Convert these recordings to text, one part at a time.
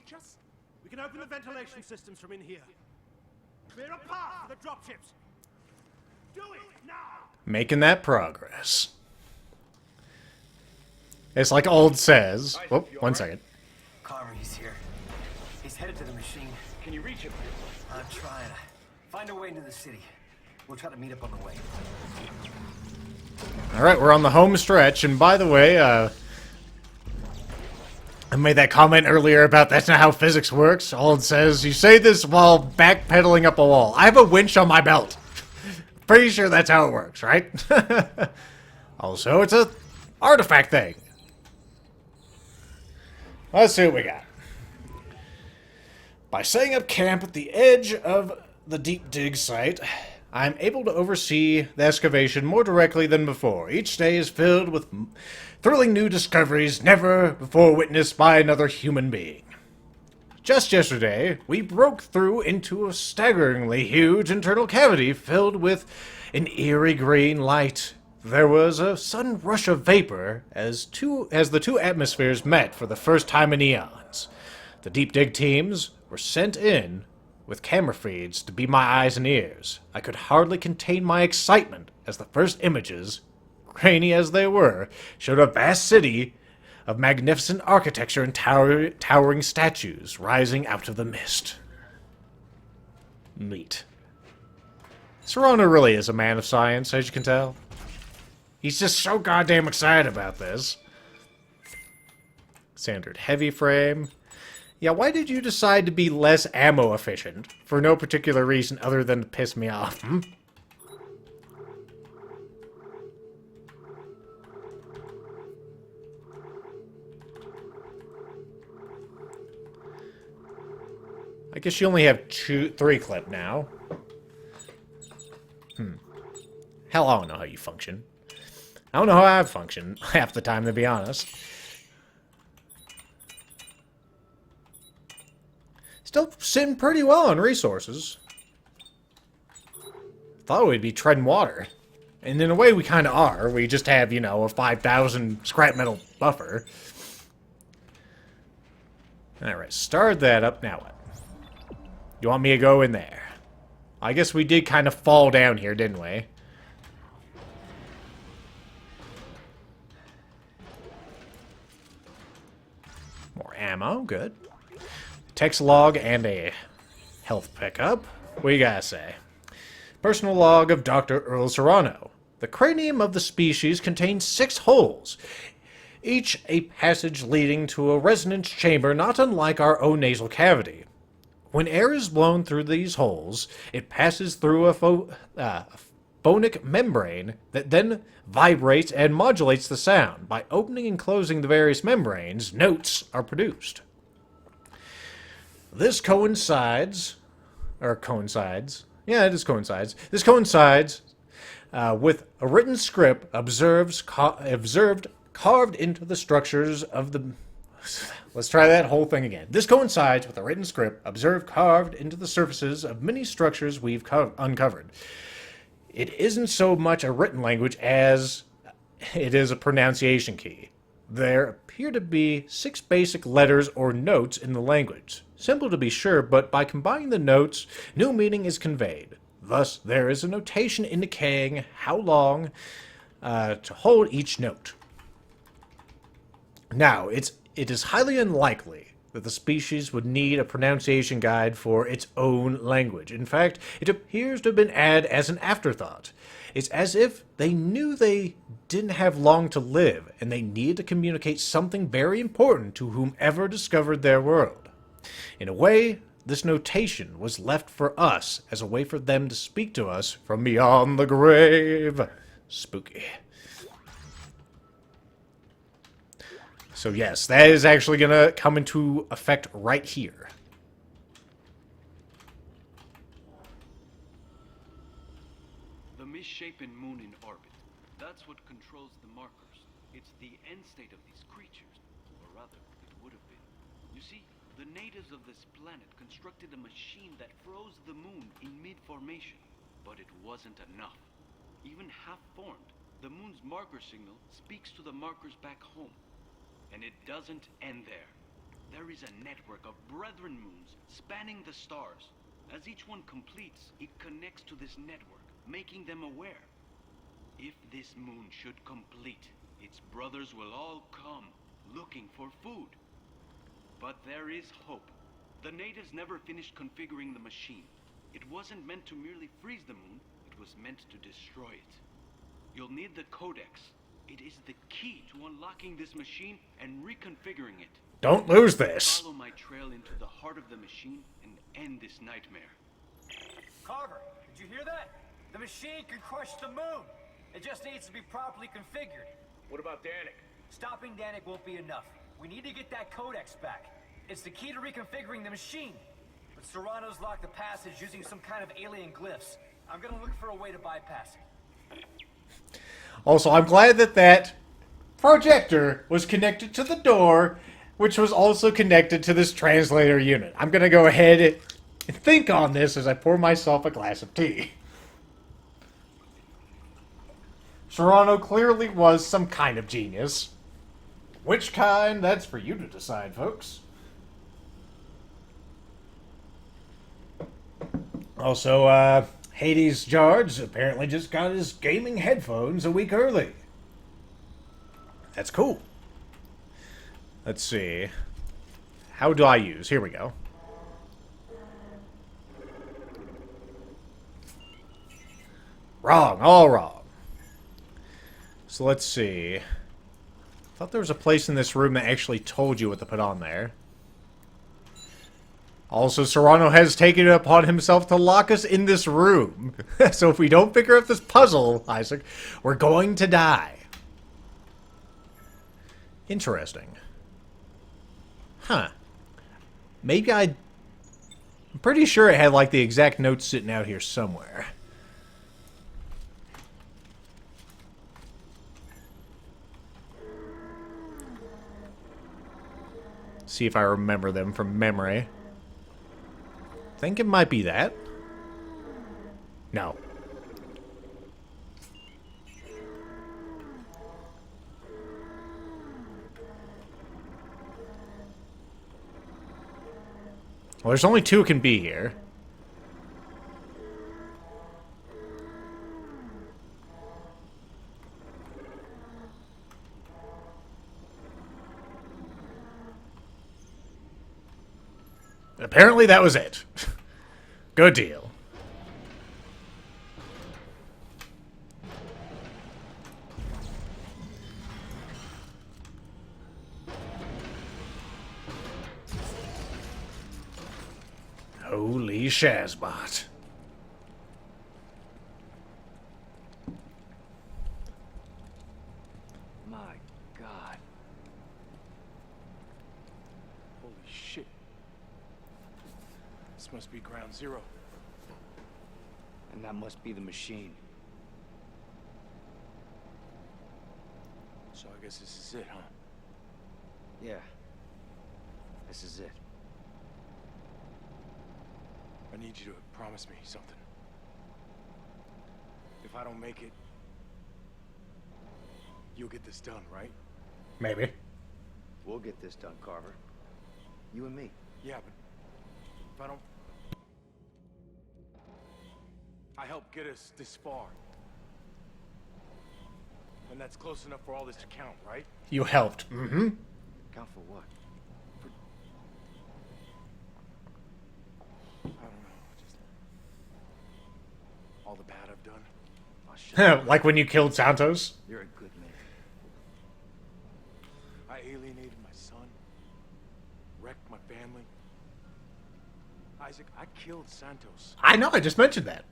reach us? We can open the ventilation systems from in here. Clear a path for the dropships. Do it now! Making that progress. It's like Old says. Whoop, one second. Carver's here. He's headed to the machine. Can you reach him? I'm trying. Find a way into the city. We'll try to meet up on the way. Alright, we're on the home stretch, and by the way, I made that comment earlier about that's not how physics works. Old says, you say this while backpedaling up a wall. I have a winch on my belt. Pretty sure that's how it works, right? Also, it's a artifact thing. Let's see what we got. By setting up camp at the edge of the deep dig site, I'm able to oversee the excavation more directly than before. Each day is filled with thrilling new discoveries never before witnessed by another human being. Just yesterday, we broke through into a staggeringly huge internal cavity filled with an eerie green light. There was a sudden rush of vapor as the two atmospheres met for the first time in eons. The deep dig teams were sent in with camera feeds to be my eyes and ears. I could hardly contain my excitement as the first images, grainy as they were, showed a vast city of magnificent architecture and towering statues rising out of the mist. Neat. Serrano really is a man of science, as you can tell. He's just so goddamn excited about this. Standard heavy frame. Yeah, why did you decide to be less ammo efficient? For no particular reason other than to piss me off, hmm? I guess you only have 3 clip now. Hell, I don't know how you function. I don't know how I function half the time, to be honest. Still sitting pretty well on resources. Thought we'd be treading water. And in a way, we kind of are. We just have, you know, a 5,000 scrap metal buffer. Alright, start that up. Now what? You want me to go in there? I guess we did kind of fall down here, didn't we? More ammo, good. Text log and a health pickup. What you gotta say? Personal log of Dr. Earl Serrano. The cranium of the species contains 6 holes, each a passage leading to a resonance chamber not unlike our own nasal cavity. When air is blown through these holes, it passes through a phonic membrane that then vibrates and modulates the sound. By opening and closing the various membranes, notes are produced. This coincides. Yeah, it is coincides. This coincides with a written script observed carved into the structures of the... Let's try that whole thing again. This coincides with a written script observed carved into the surfaces of many structures we've uncovered. It isn't so much a written language as it is a pronunciation key. There appear to be 6 basic letters or notes in the language. Simple to be sure, but by combining the notes, new meaning is conveyed. Thus, there is a notation indicating how long to hold each note. Now, it is highly unlikely that the species would need a pronunciation guide for its own language. In fact, it appears to have been added as an afterthought. It's as if they knew they didn't have long to live, and they needed to communicate something very important to whomever discovered their world. In a way, this notation was left for us as a way for them to speak to us from beyond the grave. Spooky. So yes, that is actually going to come into effect right here. The misshapen moon in orbit. That's what controls the markers. It's the end state of these creatures. Or rather, it would have been. You see, the natives of this planet constructed a machine that froze the moon in mid-formation. But it wasn't enough. Even half-formed, the moon's marker signal speaks to the markers back home. And it doesn't end there. There is a network of brethren moons spanning the stars. As each one completes, it connects to this network, making them aware. If this moon should complete, its brothers will all come, looking for food. But there is hope. The natives never finished configuring the machine. It wasn't meant to merely freeze the moon, it was meant to destroy it. You'll need the Codex. It is the key to unlocking this machine and reconfiguring it. Don't lose this. Follow my trail into the heart of the machine and end this nightmare. Carver, did you hear that? The machine can crush the moon. It just needs to be properly configured. What about Danik? Stopping Danik won't be enough. We need to get that Codex back. It's the key to reconfiguring the machine. But Serrano's locked the passage using some kind of alien glyphs. I'm gonna look for a way to bypass it. Also, I'm glad that that projector was connected to the door, which was also connected to this translator unit. I'm going to go ahead and think on this as I pour myself a glass of tea. Serrano clearly was some kind of genius. Which kind? That's for you to decide, folks. Also, Hades Jarge apparently just got his gaming headphones a week early. That's cool. Let's see. How do I use? Here we go. Wrong. All wrong. So let's see. I thought there was a place in this room that actually told you what to put on there. Also, Serrano has taken it upon himself to lock us in this room. So if we don't figure out this puzzle, Isaac, we're going to die. Interesting. Huh. Maybe I'm pretty sure it had, like, the exact notes sitting out here somewhere. See if I remember them from memory. Think it might be that. No. Well, there's only two can be here. Apparently that was it. Good deal. Holy Shazbot. My God. Holy shit. This must be ground zero. And that must be the machine. So I guess this is it, huh? Yeah. This is it. I need you to promise me something. If I don't make it, you'll get this done, right? Maybe. We'll get this done, Carver. You and me. Yeah, but if I don't... I helped get us this far. And that's close enough for all this to count, right? You helped. Mm-hmm. Count for what? I don't know, just... all the bad I've done. Oh, shut up. Like when you killed Santos? You're a good man. I alienated my son. Wrecked my family. Isaac, I killed Santos. I know, I just mentioned that.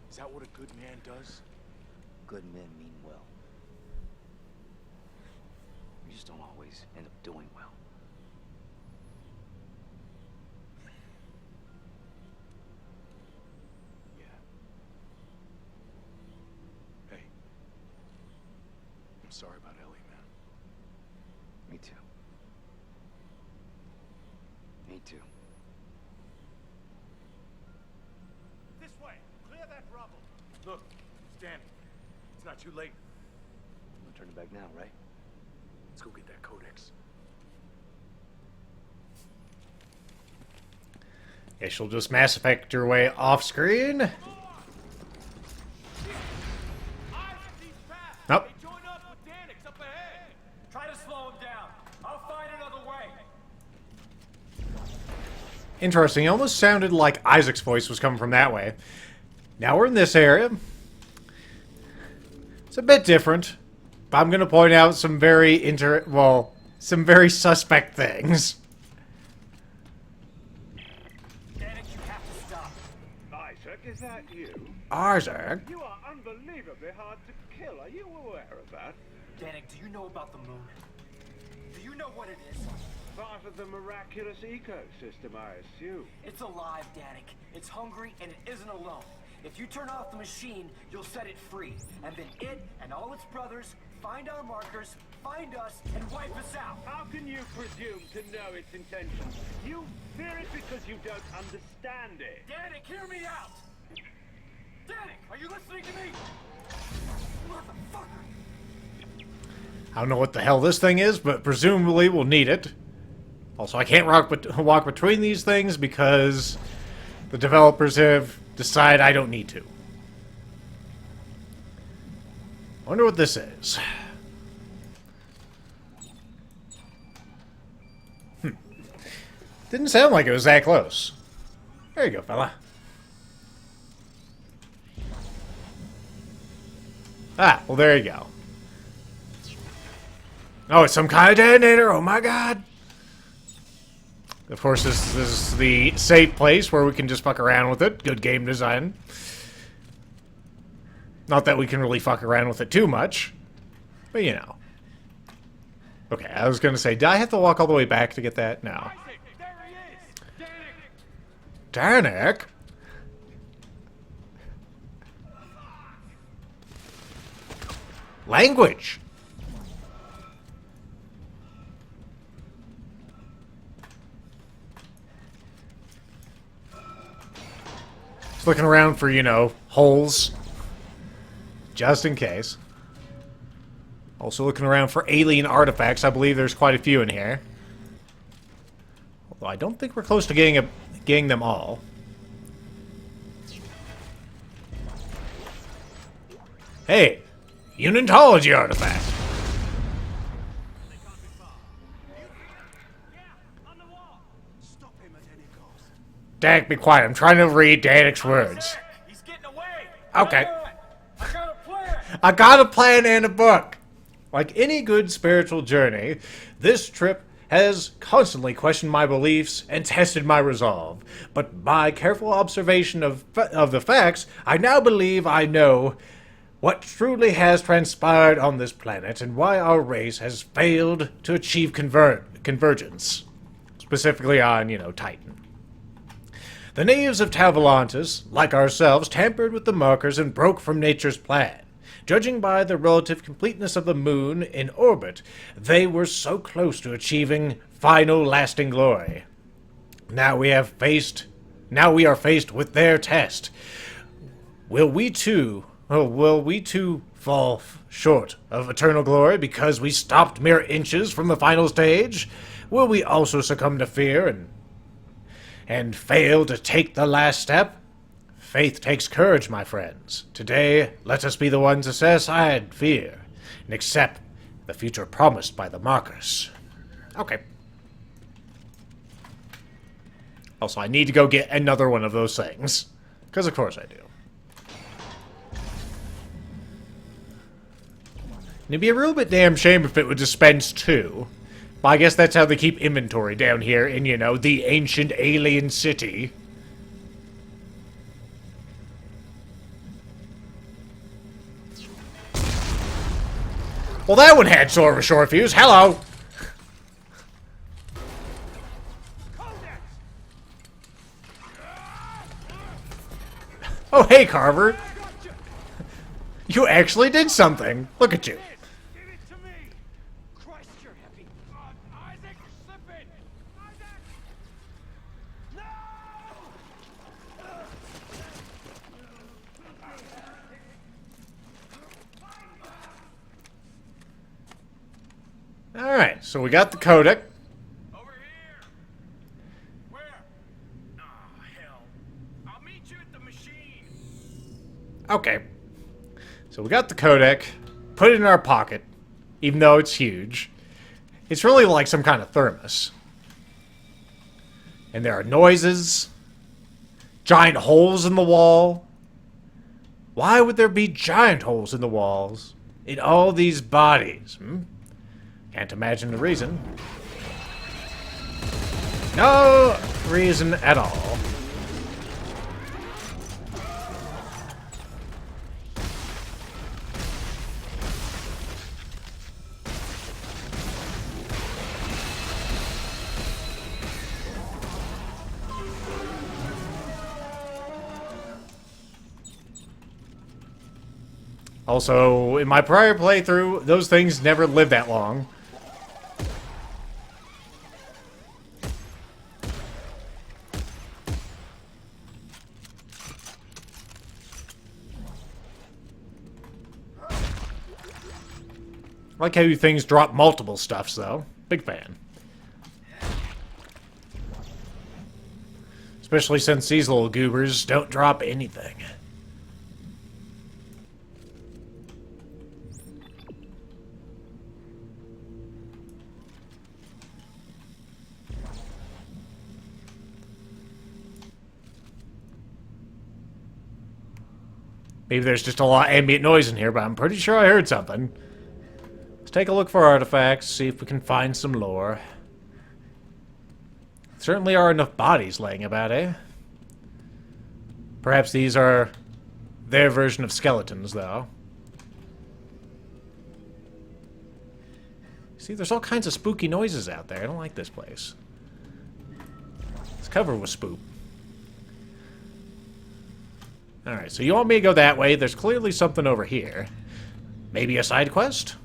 Is that what a good man does? Good men mean well. You just don't always end up doing well. Yeah. Hey. I'm sorry about Ellie, man. Me too. Me too. This way. Clear that rubble. Look, Stan. It's not too late. I'm turning back now, right? Let's go get that Codex. Guess you'll just Mass Effect your way off screen. Nope. Try to slow him down. I'll find another way. Interesting. It almost sounded like Isaac's voice was coming from that way. Now we're in this area. It's a bit different, but I'm going to point out some very some very suspect things. Danik, you have to stop. Isaac, is that you? Isaac? You are unbelievably hard to kill. Are you aware of that? Danik, do you know about the moon? Do you know what it is? Part of the miraculous ecosystem, I assume. It's alive, Danik. It's hungry and it isn't alone. If you turn off the machine, you'll set it free. And then it and all its brothers find our markers, find us, and wipe us out. How can you presume to know its intentions? You fear it because you don't understand it. Danik, hear me out! Danik, are you listening to me? Motherfucker! I don't know what the hell this thing is, but presumably we'll need it. Also, I can't walk between these things because the developers have decided I don't need to. Wonder what this is. Didn't sound like it was that close. There you go, fella. Ah, well, there you go. Oh, it's some kind of detonator. Oh, my God. Of course, this is the safe place where we can just fuck around with it. Good game design. Not that we can really fuck around with it too much. But, you know. Okay, I was going to say, did I have to walk all the way back to get that? No. Isaac, there he is! Danik! Danik? Language! Just looking around for, you know, holes. Just in case. Also looking around for alien artifacts. I believe there's quite a few in here. Although I don't think we're close to getting them all. Hey! Unitology artifact! Stop him at any cost. Danik, be quiet. I'm trying to read Danik's words. He's getting away! Okay. Hang on. I got a plan! I got a plan and a book. Like any good spiritual journey, this trip has constantly questioned my beliefs and tested my resolve. But by careful observation of the facts, I now believe I know what truly has transpired on this planet and why our race has failed to achieve convergence. Specifically on, you know, Titan. The natives of Tau Volantis, like ourselves, tampered with the markers and broke from nature's plan. Judging by the relative completeness of the moon in orbit, they were so close to achieving final lasting glory. Now we are faced with their test. Will we too fall short of eternal glory because we stopped mere inches from the final stage? Will we also succumb to fear and fail to take the last step? Faith takes courage, my friends. Today, let us be the ones to set aside fear and accept the future promised by the markers. Okay. Also, I need to go get another one of those things. Because of course I do. And it'd be a real bit damn shame if it would dispense two. But I guess that's how they keep inventory down here in, you know, the ancient alien city. Well, that one had sort of a short fuse. Hello! Codex! Oh, hey, Carver. You actually did something. Look at you. Give it to me! Christ, you're heavy. Isaac, slip it! Isaac! No! Alright, so we got the Codex. Over here! Where? Oh, Okay. So we got the Codex, put it in our pocket, even though it's huge. It's really like some kind of thermos. And there are noises, giant holes in the wall. Why would there be giant holes in the walls in all these bodies? Can't imagine the reason. No reason at all. Also, in my prior playthrough, those things never lived that long. I like how things drop multiple stuffs, though. Big fan. Especially since these little goobers don't drop anything. Maybe there's just a lot of ambient noise in here, but I'm pretty sure I heard something. Let's take a look for artifacts, see if we can find some lore. Certainly are enough bodies laying about, eh? Perhaps these are their version of skeletons, though. See, there's all kinds of spooky noises out there. I don't like this place. It's covered with spook. Alright, so you want me to go that way? There's clearly something over here. Maybe a side quest?